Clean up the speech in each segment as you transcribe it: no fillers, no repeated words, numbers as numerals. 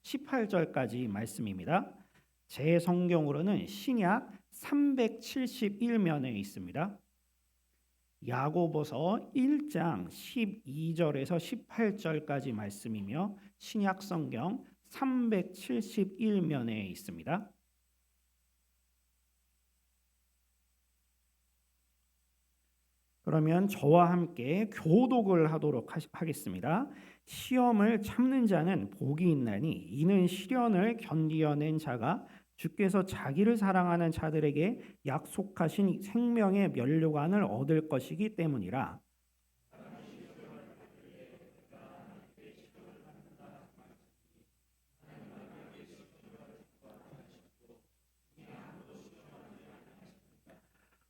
18절까지 말씀입니다. 제 성경으로는 신약 371면에 있습니다. 야고보서 1장 12절에서 18절까지 말씀이며 신약 성경 371면에 있습니다. 그러면 저와 함께 교독을 하도록 하겠습니다. 시험을 참는 자는 복이 있나니 이는 시련을 견디어낸 자가 주께서 자기를 사랑하는 자들에게 약속하신 생명의 면류관을 얻을 것이기 때문이라.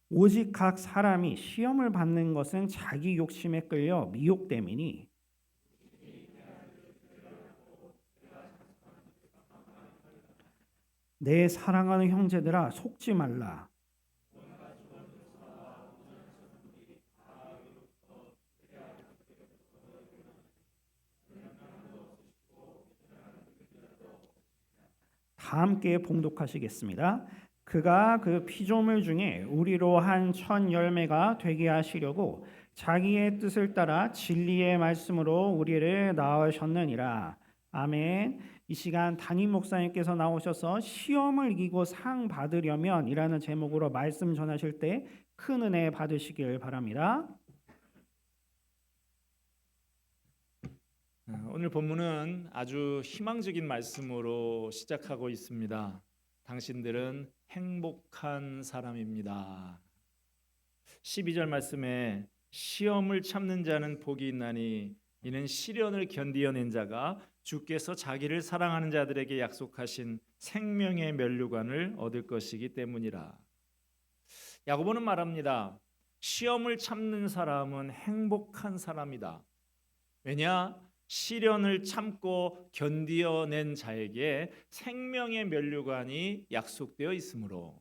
오직 각 사람이 시험을 받는 것은 자기 욕심에 끌려 미혹됨이니 내 사랑하는 형제들아 속지 말라. 다 함께 봉독하시겠습니다. 그가 그 피조물 중에 우리로 한 천 열매가 되게 하시려고 자기의 뜻을 따라 진리의 말씀으로 우리를 낳으셨느니라. 아멘. 이 시간 담임 목사님께서 나오셔서 시험을 이기고 상 받으려면 이라는 제목으로 말씀 전하실 때 큰 은혜 받으시길 바랍니다. 오늘 본문은 아주 희망적인 말씀으로 시작하고 있습니다. 당신들은 행복한 사람입니다. 12절 말씀에 시험을 참는 자는 복이 있나니 이는 시련을 견디어낸 자가 주께서 자기를 사랑하는 자들에게 약속하신 생명의 면류관을 얻을 것이기 때문이라. 야고보는 말합니다. 시험을 참는 사람은 행복한 사람이다. 왜냐? 시련을 참고 견디어낸 자에게 생명의 면류관이 약속되어 있으므로.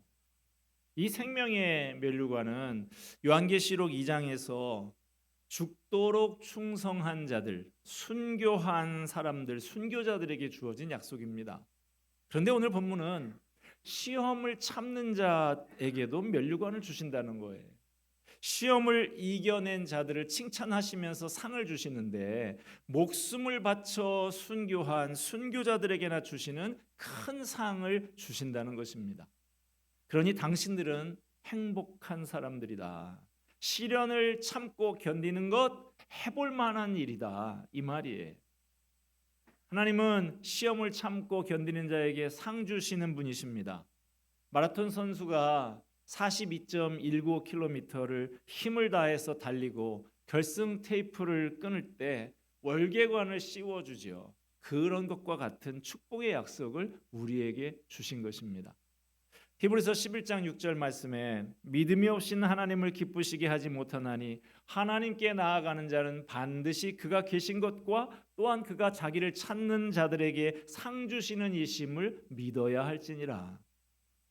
이 생명의 면류관은 요한계시록 2장에서 죽도록 충성한 자들, 순교한 사람들, 순교자들에게 주어진 약속입니다. 그런데 오늘 본문은 시험을 참는 자에게도 면류관을 주신다는 거예요. 시험을 이겨낸 자들을 칭찬하시면서 상을 주시는데 목숨을 바쳐 순교한 순교자들에게나 주시는 큰 상을 주신다는 것입니다. 그러니 당신들은 행복한 사람들이다. 시련을 참고 견디는 것 해볼 만한 일이다. 이 말이에요. 하나님은 시험을 참고 견디는 자에게 상 주시는 분이십니다. 마라톤 선수가 42.19km를 힘을 다해서 달리고 결승 테이프를 끊을 때 월계관을 씌워주지요. 그런 것과 같은 축복의 약속을 우리에게 주신 것입니다. 히브리서 11장 6절 말씀에 믿음이 없이는 하나님을 기쁘시게 하지 못하나니 하나님께 나아가는 자는 반드시 그가 계신 것과 또한 그가 자기를 찾는 자들에게 상 주시는 이심을 믿어야 할지니라.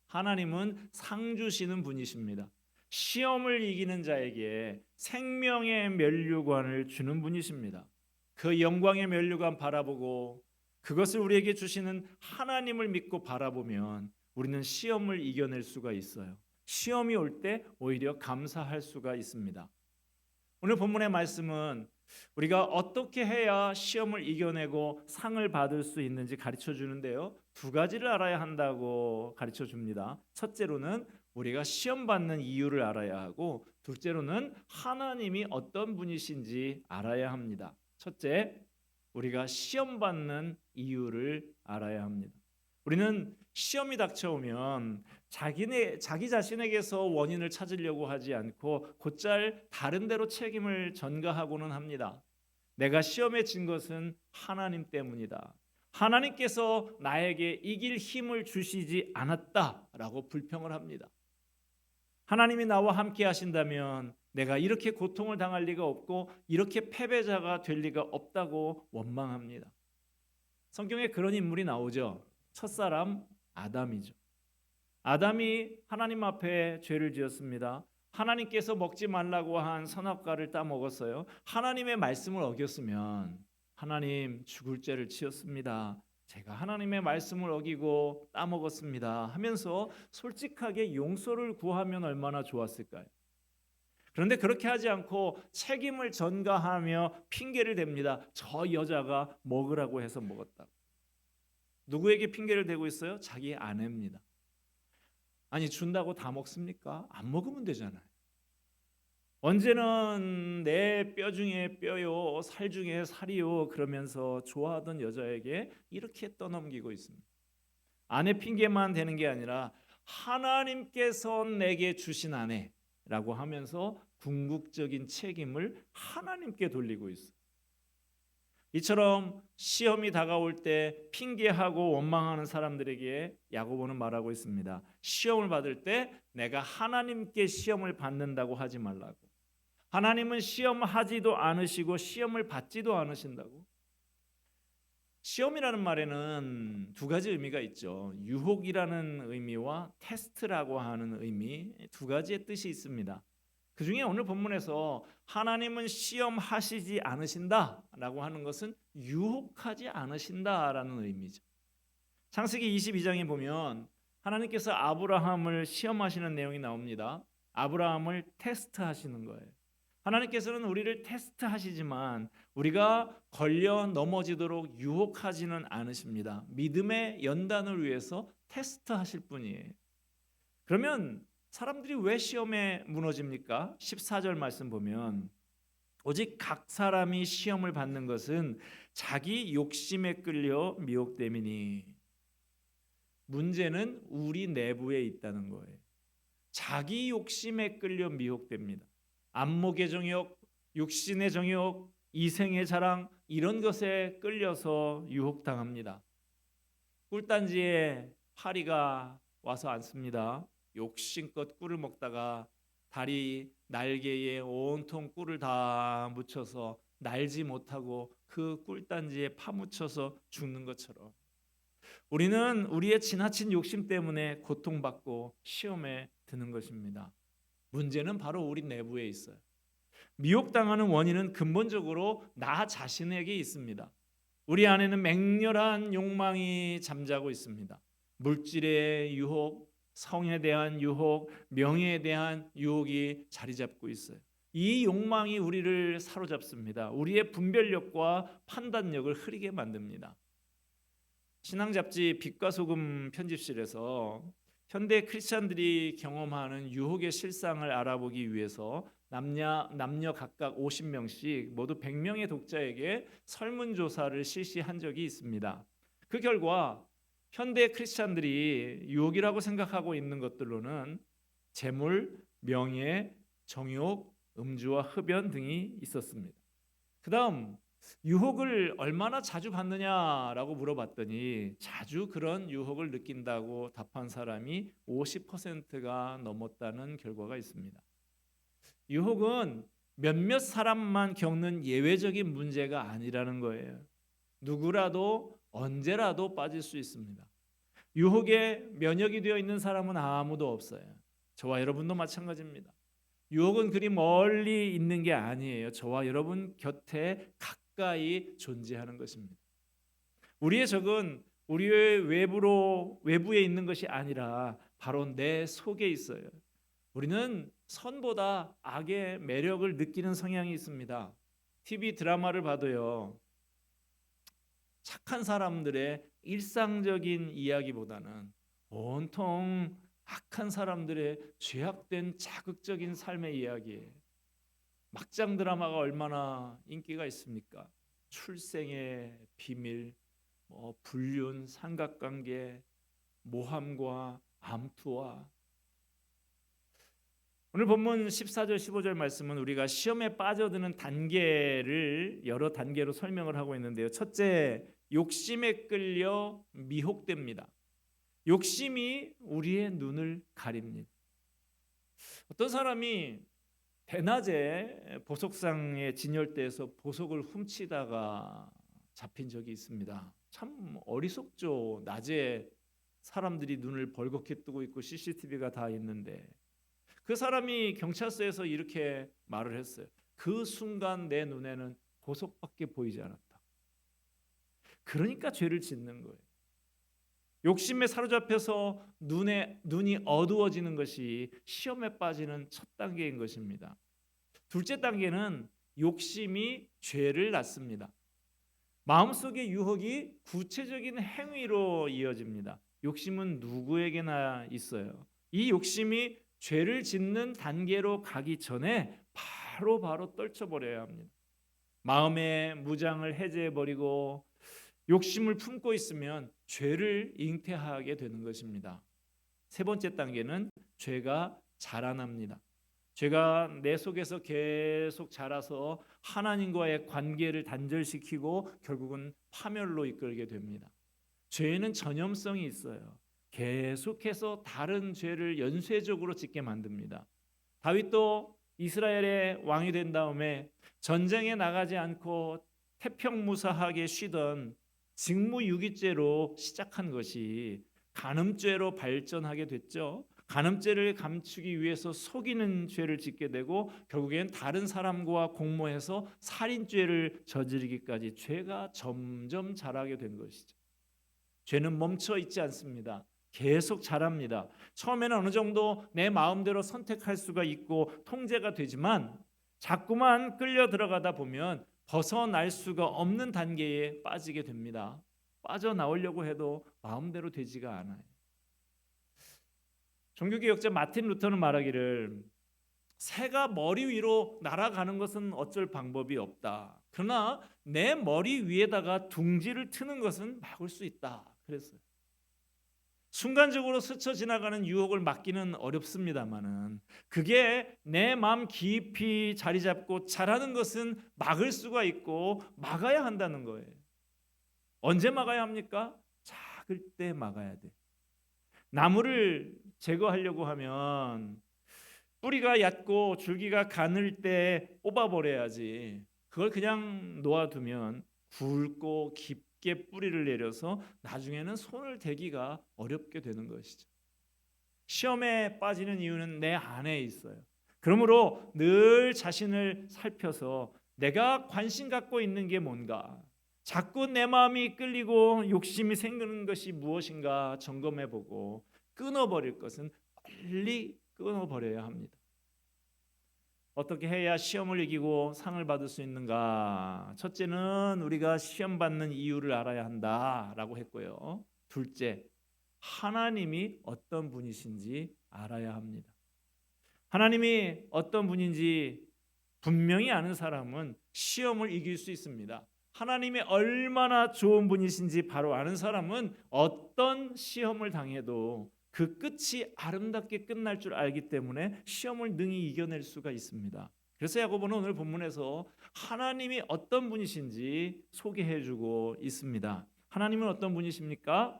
하나님은 상 주시는 분이십니다. 시험을 이기는 자에게 생명의 면류관을 주는 분이십니다. 그 영광의 면류관 바라보고 그것을 우리에게 주시는 하나님을 믿고 바라보면 우리는 시험을 이겨낼 수가 있어요. 시험이 올 때 오히려 감사할 수가 있습니다. 오늘 본문의 말씀은 우리가 어떻게 해야 시험을 이겨내고 상을 받을 수 있는지 가르쳐 주는데요. 두 가지를 알아야 한다고 가르쳐 줍니다. 첫째로는 우리가 시험 받는 이유를 알아야 하고, 둘째로는 하나님이 어떤 분이신지 알아야 합니다. 첫째, 우리가 시험 받는 이유를 알아야 합니다. 우리는 시험이 닥쳐오면 자기 자신에게서 원인을 찾으려고 하지 않고 곧잘 다른 데로 책임을 전가하고는 합니다. 내가 시험에 진 것은 하나님 때문이다. 하나님께서 나에게 이길 힘을 주시지 않았다라고 불평을 합니다. 하나님이 나와 함께 하신다면 내가 이렇게 고통을 당할 리가 없고 이렇게 패배자가 될 리가 없다고 원망합니다. 성경에 그런 인물이 나오죠. 첫사람 아담이죠. 아담이 하나님 앞에 죄를 지었습니다. 하나님께서 먹지 말라고 한 선악과를 따먹었어요. 하나님의 말씀을 어겼으면 하나님 죽을 죄를 지었습니다. 제가 하나님의 말씀을 어기고 따먹었습니다 하면서 솔직하게 용서를 구하면 얼마나 좋았을까요? 그런데 그렇게 하지 않고 책임을 전가하며 핑계를 댑니다. 저 여자가 먹으라고 해서 먹었다. 누구에게 핑계를 대고 있어요? 자기 아내입니다. 아니 준다고 다 먹습니까? 안 먹으면 되잖아요. 언제는 내 뼈 중에 뼈요, 살 중에 살이요 그러면서 좋아하던 여자에게 이렇게 떠넘기고 있습니다. 아내 핑계만 대는 게 아니라 하나님께서 내게 주신 아내라고 하면서 궁극적인 책임을 하나님께 돌리고 있어요. 이처럼 시험이 다가올 때 핑계하고 원망하는 사람들에게 야고보는 말하고 있습니다. 시험을 받을 때 내가 하나님께 시험을 받는다고 하지 말라고. 하나님은 시험하지도 않으시고 시험을 받지도 않으신다고. 시험이라는 말에는 두 가지 의미가 있죠. 유혹이라는 의미와 테스트라고 하는 의미, 두 가지의 뜻이 있습니다. 그 중에 오늘 본문에서 하나님은 시험하시지 않으신다라고 하는 것은 유혹하지 않으신다라는 의미죠. 창세기 22장에 보면 하나님께서 아브라함을 시험하시는 내용이 나옵니다. 아브라함을 테스트하시는 거예요. 하나님께서는 우리를 테스트하시지만 우리가 걸려 넘어지도록 유혹하지는 않으십니다. 믿음의 연단을 위해서 테스트하실 뿐이에요. 그러면 사람들이 왜 시험에 무너집니까? 14절 말씀 보면 오직 각 사람이 시험을 받는 것은 자기 욕심에 끌려 미혹됨이니. 문제는 우리 내부에 있다는 거예요. 자기 욕심에 끌려 미혹됩니다. 안목의 정욕, 육신의 정욕, 이생의 자랑 이런 것에 끌려서 유혹당합니다. 꿀단지에 파리가 와서 앉습니다. 욕심껏 꿀을 먹다가 다리 날개에 온통 꿀을 다 묻혀서 날지 못하고 그 꿀단지에 파묻혀서 죽는 것처럼 우리는 우리의 지나친 욕심 때문에 고통받고 시험에 드는 것입니다. 문제는 바로 우리 내부에 있어요. 미혹당하는 원인은 근본적으로 나 자신에게 있습니다. 우리 안에는 맹렬한 욕망이 잠자고 있습니다. 물질의 유혹, 성에 대한 유혹, 명예에 대한 유혹이 자리 잡고 있어요. 이 욕망이 우리를 사로잡습니다. 우리의 분별력과 판단력을 흐리게 만듭니다. 신앙 잡지 빛과 소금 편집실에서 현대 크리스찬들이 경험하는 유혹의 실상을 알아보기 위해서 남녀 각각 50명씩 모두 100명의 독자에게 설문조사를 실시한 적이 있습니다. 그 결과 현대 크리스찬들이 유혹이라고 생각하고 있는 것들로는 재물, 명예, 정욕, 음주와 흡연 등이 있었습니다. 그 다음 유혹을 얼마나 자주 받느냐라고 물어봤더니 자주 그런 유혹을 느낀다고 답한 사람이 50%가 넘었다는 결과가 있습니다. 유혹은 몇몇 사람만 겪는 예외적인 문제가 아니라는 거예요. 누구라도 언제라도 빠질 수 있습니다. 유혹에 면역이 되어 있는 사람은 아무도 없어요. 저와 여러분도 마찬가지입니다. 유혹은 그리 멀리 있는 게 아니에요. 저와 여러분 곁에 가까이 존재하는 것입니다. 우리의 적은 우리의 외부에 있는 것이 아니라 바로 내 속에 있어요. 우리는 선보다 악의 매력을 느끼는 성향이 있습니다. TV 드라마를 봐도요. 착한 사람들의 일상적인 이야기보다는 온통 악한 사람들의 죄악된 자극적인 삶의 이야기예요. 막장 드라마가 얼마나 인기가 있습니까? 출생의 비밀, 불륜, 삼각관계, 모함과 암투와 오늘 본문 14절 15절 말씀은 우리가 시험에 빠져드는 단계를 여러 단계로 설명을 하고 있는데요. 첫째, 욕심에 끌려 미혹됩니다. 욕심이 우리의 눈을 가립니다. 어떤 사람이 대낮에 보석상의 진열대에서 보석을 훔치다가 잡힌 적이 있습니다. 참 어리석죠. 낮에 사람들이 눈을 벌겋게 뜨고 있고 CCTV가 다 있는데 그 사람이 경찰서에서 이렇게 말을 했어요. 그 순간 내 눈에는 보석밖에 보이지 않았다. 그러니까 죄를 짓는 거예요. 욕심에 사로잡혀서 눈이 어두워지는 것이 시험에 빠지는 첫 단계인 것입니다. 둘째 단계는 욕심이 죄를 낳습니다. 마음속의 유혹이 구체적인 행위로 이어집니다. 욕심은 누구에게나 있어요. 이 욕심이 죄를 짓는 단계로 가기 전에 바로 떨쳐버려야 합니다. 마음의 무장을 해제해버리고 욕심을 품고 있으면 죄를 잉태하게 되는 것입니다. 세 번째 단계는 죄가 자라납니다. 죄가 내 속에서 계속 자라서 하나님과의 관계를 단절시키고 결국은 파멸로 이끌게 됩니다. 죄는 전염성이 있어요. 계속해서 다른 죄를 연쇄적으로 짓게 만듭니다. 다윗도 이스라엘의 왕이 된 다음에 전쟁에 나가지 않고 태평무사하게 쉬던 직무유기죄로 시작한 것이 간음죄로 발전하게 됐죠. 간음죄를 감추기 위해서 속이는 죄를 짓게 되고 결국엔 다른 사람과 공모해서 살인죄를 저지르기까지 죄가 점점 자라게 된 것이죠. 죄는 멈춰 있지 않습니다. 계속 자랍니다. 처음에는 어느 정도 내 마음대로 선택할 수가 있고 통제가 되지만 자꾸만 끌려 들어가다 보면 벗어날 수가 없는 단계에 빠지게 됩니다. 빠져나오려고 해도 마음대로 되지가 않아요. 종교개혁자 마틴 루터는 말하기를 새가 머리 위로 날아가는 것은 어쩔 방법이 없다. 그러나 내 머리 위에다가 둥지를 트는 것은 막을 수 있다. 그랬어요. 순간적으로 스쳐 지나가는 유혹을 막기는 어렵습니다만은 그게 내 마음 깊이 자리 잡고 자라는 것은 막을 수가 있고 막아야 한다는 거예요. 언제 막아야 합니까? 작을 때 막아야 돼. 나무를 제거하려고 하면 뿌리가 얕고 줄기가 가늘 때 뽑아버려야지. 그걸 그냥 놓아두면 굵고 깊게 뿌리를 내려서 나중에는 손을 대기가 어렵게 되는 것이죠. 시험에 빠지는 이유는 내 안에 있어요. 그러므로 늘 자신을 살펴서 내가 관심 갖고 있는 게 뭔가, 자꾸 내 마음이 끌리고 욕심이 생기는 것이 무엇인가 점검해보고 끊어버릴 것은 빨리 끊어버려야 합니다. 어떻게 해야 시험을 이기고 상을 받을 수 있는가? 첫째는 우리가 시험 받는 이유를 알아야 한다라고 했고요. 둘째, 하나님이 어떤 분이신지 알아야 합니다. 하나님이 어떤 분인지 분명히 아는 사람은 시험을 이길 수 있습니다. 하나님이 얼마나 좋은 분이신지 바로 아는 사람은 어떤 시험을 당해도 그 끝이 아름답게 끝날 줄 알기 때문에 시험을 능히 이겨낼 수가 있습니다. 그래서 야고보는 오늘 본문에서 하나님이 어떤 분이신지 소개해주고 있습니다. 하나님은 어떤 분이십니까?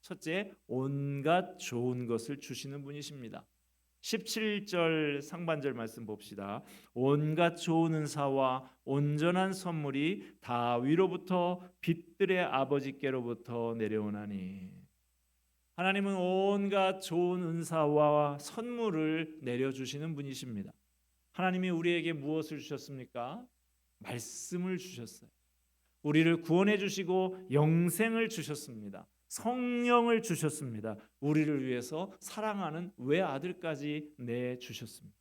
첫째, 온갖 좋은 것을 주시는 분이십니다. 17절 상반절 말씀 봅시다. 온갖 좋은 은사와 온전한 선물이 다 위로부터 빛들의 아버지께로부터 내려오나니. 하나님은 온갖 좋은 은사와 선물을 내려주시는 분이십니다. 하나님이 우리에게 무엇을 주셨습니까? 말씀을 주셨어요. 우리를 구원해 주시고 영생을 주셨습니다. 성령을 주셨습니다. 우리를 위해서 사랑하는 외아들까지 내주셨습니다.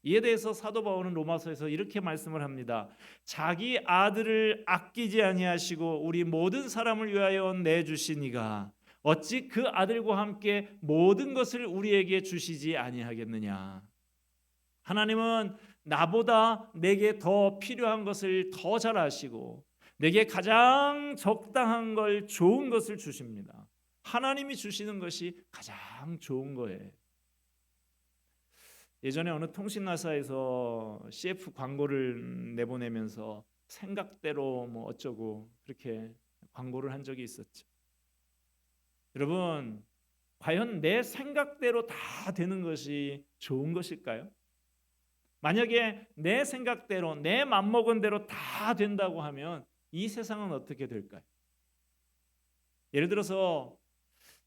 이에 대해서 사도 바울은 로마서에서 이렇게 말씀을 합니다. 자기 아들을 아끼지 아니하시고 우리 모든 사람을 위하여 내주시니가 어찌 그 아들과 함께 모든 것을 우리에게 주시지 아니하겠느냐. 하나님은 나보다 내게 더 필요한 것을 더 잘 아시고 내게 가장 적당한 걸 좋은 것을 주십니다. 하나님이 주시는 것이 가장 좋은 거예요. 예전에 어느 통신사에서 CF 광고를 내보내면서 생각대로 뭐 어쩌고 그렇게 광고를 한 적이 있었죠. 여러분, 과연 내 생각대로 다 되는 것이 좋은 것일까요? 만약에 내 생각대로 내 맘먹은 대로 다 된다고 하면 이 세상은 어떻게 될까요? 예를 들어서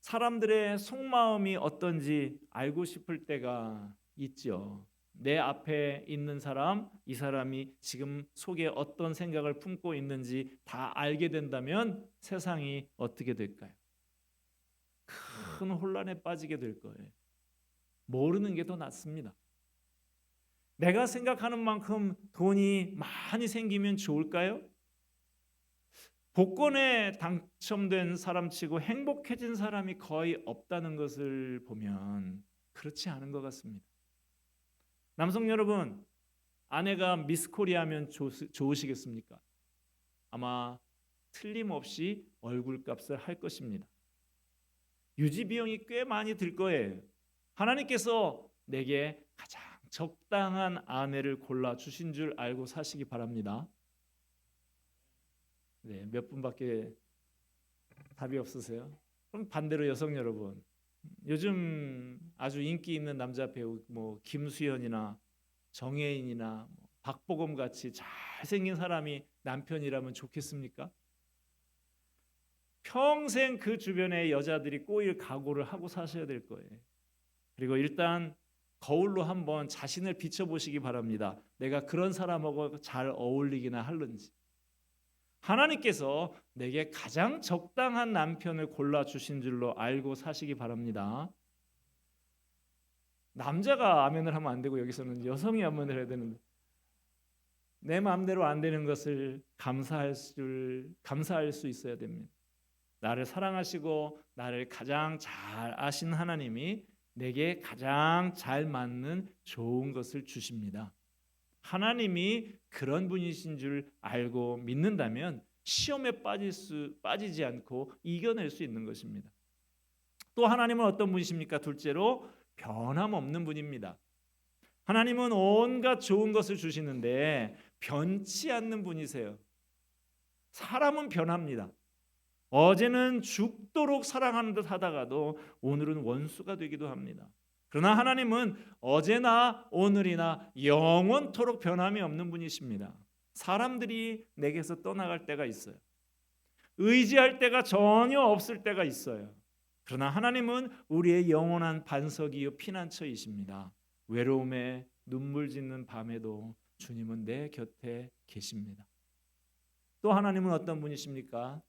사람들의 속마음이 어떤지 알고 싶을 때가 있죠. 내 앞에 있는 사람, 이 사람이 지금 속에 어떤 생각을 품고 있는지 다 알게 된다면 세상이 어떻게 될까요? 큰 혼란에 빠지게 될 거예요. 모르는 게 더 낫습니다. 내가 생각하는 만큼 돈이 많이 생기면 좋을까요? 복권에 당첨된 사람치고 행복해진 사람이 거의 없다는 것을 보면 그렇지 않은 것 같습니다. 남성 여러분, 아내가 미스 코리아면 좋으시겠습니까? 아마 틀림없이 얼굴값을 할 것입니다. 유지 비용이 꽤 많이 들 거예요. 하나님께서 내게 가장 적당한 아내를 골라 주신 줄 알고 사시기 바랍니다. 네, 몇 분밖에 답이 없으세요? 그럼 반대로 여성 여러분, 요즘 아주 인기 있는 남자 배우 뭐 김수현이나 정혜인이나 박보검 같이 잘생긴 사람이 남편이라면 좋겠습니까? 평생 그 주변에 여자들이 꼬일 각오를 하고 사셔야 될 거예요. 그리고 일단 거울로 한번 자신을 비춰보시기 바랍니다. 내가 그런 사람하고 잘 어울리기나 하는지. 하나님께서 내게 가장 적당한 남편을 골라주신 줄로 알고 사시기 바랍니다. 남자가 아멘을 하면 안 되고 여기서는 여성이 아멘을 해야 되는데 내 마음대로 안 되는 것을 감사할 수 있어야 됩니다. 나를 사랑하시고 나를 가장 잘 아신 하나님이 내게 가장 잘 맞는 좋은 것을 주십니다. 하나님이 그런 분이신 줄 알고 믿는다면 시험에 빠지지 않고 이겨낼 수 있는 것입니다. 또 하나님은 어떤 분이십니까? 둘째로 변함없는 분입니다. 하나님은 온갖 좋은 것을 주시는데 변치 않는 분이세요. 사람은 변합니다. 어제는 죽도록 사랑하는 듯 하다가도 오늘은 원수가 되기도 합니다. 그러나 하나님은 어제나 오늘이나 영원토록 변함이 없는 분이십니다. 사람들이 내게서 떠나갈 때가 있어요. 의지할 때가 전혀 없을 때가 있어요. 그러나 하나님은 우리의 영원한 반석이요 피난처이십니다. 외로움에 눈물 짓는 밤에도 주님은 내 곁에 계십니다. 또 하나님은 어떤 분이십니까?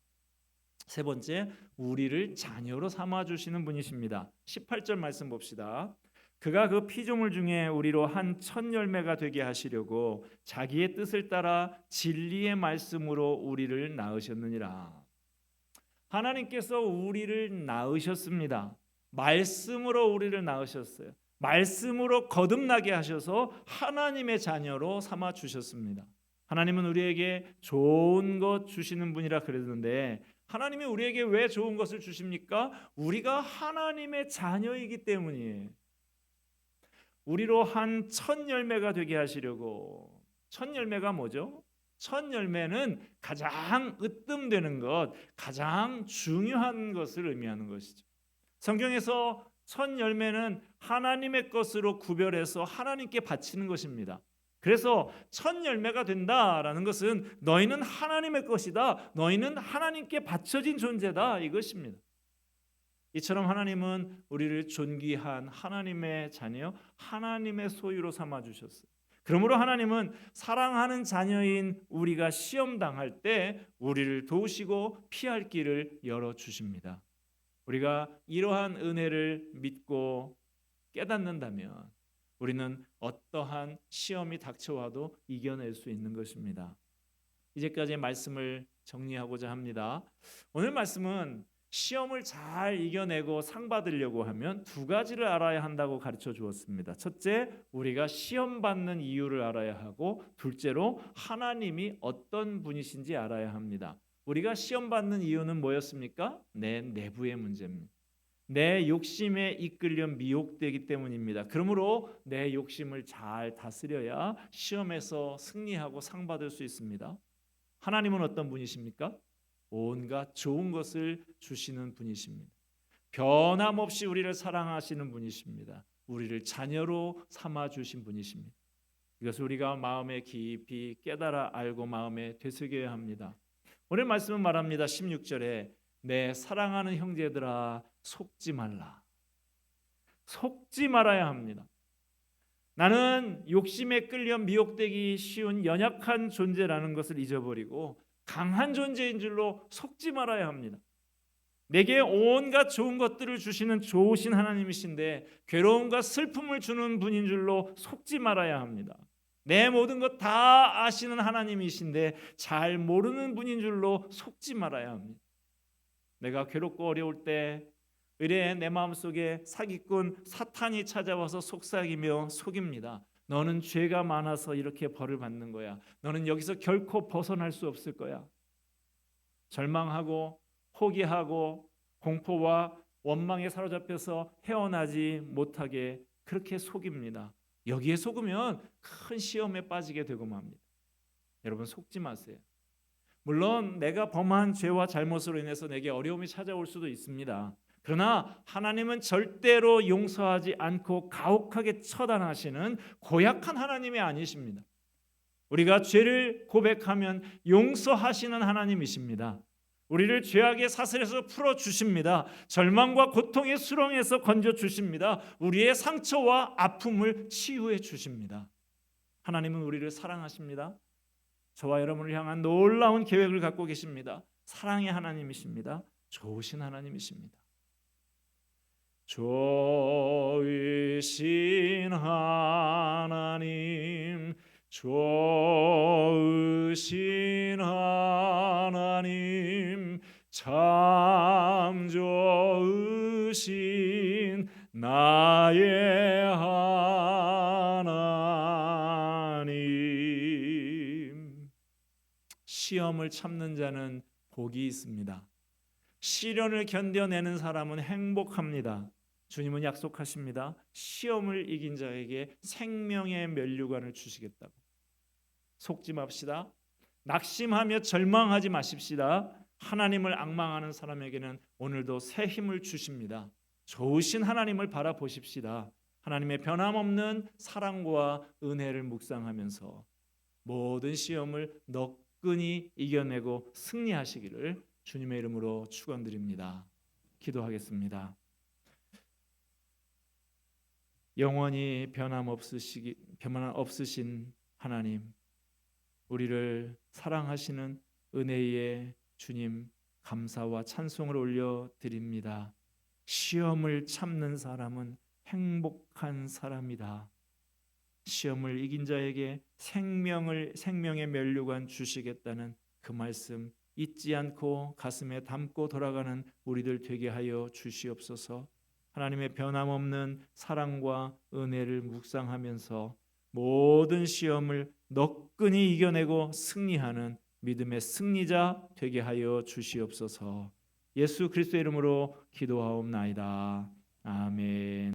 세 번째, 우리를 자녀로 삼아주시는 분이십니다. 18절 말씀 봅시다. 그가 그 피조물 중에 우리로 한 첫 열매가 되게 하시려고 자기의 뜻을 따라 진리의 말씀으로 우리를 낳으셨느니라. 하나님께서 우리를 낳으셨습니다. 말씀으로 우리를 낳으셨어요. 말씀으로 거듭나게 하셔서 하나님의 자녀로 삼아 주셨습니다. 하나님은 우리에게 좋은 것 주시는 분이라 그랬는데 하나님이 우리에게 왜 좋은 것을 주십니까? 우리가 하나님의 자녀이기 때문이에요. 우리로 한 첫 열매가 되게 하시려고. 첫 열매가 뭐죠? 첫 열매는 가장 으뜸되는 것, 가장 중요한 것을 의미하는 것이죠. 성경에서 첫 열매는 하나님의 것으로 구별해서 하나님께 바치는 것입니다. 그래서 첫 열매가 된다라는 것은 너희는 하나님의 것이다. 너희는 하나님께 바쳐진 존재다 이것입니다. 이처럼 하나님은 우리를 존귀한 하나님의 자녀, 하나님의 소유로 삼아 주셨어요. 그러므로 하나님은 사랑하는 자녀인 우리가 시험 당할 때 우리를 도우시고 피할 길을 열어 주십니다. 우리가 이러한 은혜를 믿고 깨닫는다면 우리는 어떠한 시험이 닥쳐와도 이겨낼 수 있는 것입니다. 이제까지의 말씀을 정리하고자 합니다. 오늘 말씀은 시험을 잘 이겨내고 상 받으려고 하면 두 가지를 알아야 한다고 가르쳐 주었습니다. 첫째, 우리가 시험 받는 이유를 알아야 하고, 둘째로 하나님이 어떤 분이신지 알아야 합니다. 우리가 시험 받는 이유는 뭐였습니까? 내 내부의 문제입니다. 내 욕심에 이끌려 미혹되기 때문입니다. 그러므로 내 욕심을 잘 다스려야 시험에서 승리하고 상 받을 수 있습니다. 하나님은 어떤 분이십니까? 온갖 좋은 것을 주시는 분이십니다. 변함없이 우리를 사랑하시는 분이십니다. 우리를 자녀로 삼아 주신 분이십니다. 이것을 우리가 마음에 깊이 깨달아 알고 마음에 되새겨야 합니다. 오늘 말씀은 말합니다. 16절에 내 사랑하는 형제들아 속지 말라. 속지 말아야 합니다. 나는 욕심에 끌려 미혹되기 쉬운 연약한 존재라는 것을 잊어버리고 강한 존재인 줄로 속지 말아야 합니다. 내게 온갖 좋은 것들을 주시는 좋으신 하나님이신데 괴로움과 슬픔을 주는 분인 줄로 속지 말아야 합니다. 내 모든 것 다 아시는 하나님이신데 잘 모르는 분인 줄로 속지 말아야 합니다. 내가 괴롭고 어려울 때 의뢰 내 마음속에 사기꾼 사탄이 찾아와서 속삭이며 속입니다. 너는 죄가 많아서 이렇게 벌을 받는 거야. 너는 여기서 결코 벗어날 수 없을 거야. 절망하고 포기하고 공포와 원망에 사로잡혀서 헤어나지 못하게 그렇게 속입니다. 여기에 속으면 큰 시험에 빠지게 되고 맙니다. 여러분 속지 마세요. 물론 내가 범한 죄와 잘못으로 인해서 내게 어려움이 찾아올 수도 있습니다. 그러나 하나님은 절대로 용서하지 않고 가혹하게 처단하시는 고약한 하나님이 아니십니다. 우리가 죄를 고백하면 용서하시는 하나님이십니다. 우리를 죄악의 사슬에서 풀어주십니다. 절망과 고통의 수렁에서 건져주십니다. 우리의 상처와 아픔을 치유해 주십니다. 하나님은 우리를 사랑하십니다. 저와 여러분을 향한 놀라운 계획을 갖고 계십니다. 사랑의 하나님이십니다. 좋으신 하나님이십니다. 좋으신 하나님, 좋으신 하나님, 참 좋으신 나의 하나님. 시험을 참는 자는 복이 있습니다. 시련을 견뎌내는 사람은 행복합니다. 주님은 약속하십니다. 시험을 이긴 자에게 생명의 면류관을 주시겠다고. 속지 맙시다. 낙심하며 절망하지 마십시다. 하나님을 앙망하는 사람에게는 오늘도 새 힘을 주십니다. 좋으신 하나님을 바라보십시다. 하나님의 변함없는 사랑과 은혜를 묵상하면서 모든 시험을 너끈히 이겨내고 승리하시기를 주님의 이름으로 축원드립니다. 기도하겠습니다. 영원히 변함없으신 하나님, 우리를 사랑하시는 은혜의 주님, 감사와 찬송을 올려드립니다. 시험을 참는 사람은 행복한 사람이다. 시험을 이긴 자에게 생명의 면류관 주시겠다는 그 말씀 잊지 않고 가슴에 담고 돌아가는 우리들 되게 하여 주시옵소서. 하나님의 변함없는 사랑과 은혜를 묵상하면서 모든 시험을 너끈히 이겨내고 승리하는 믿음의 승리자 되게 하여 주시옵소서. 예수 그리스도의 이름으로 기도하옵나이다. 아멘.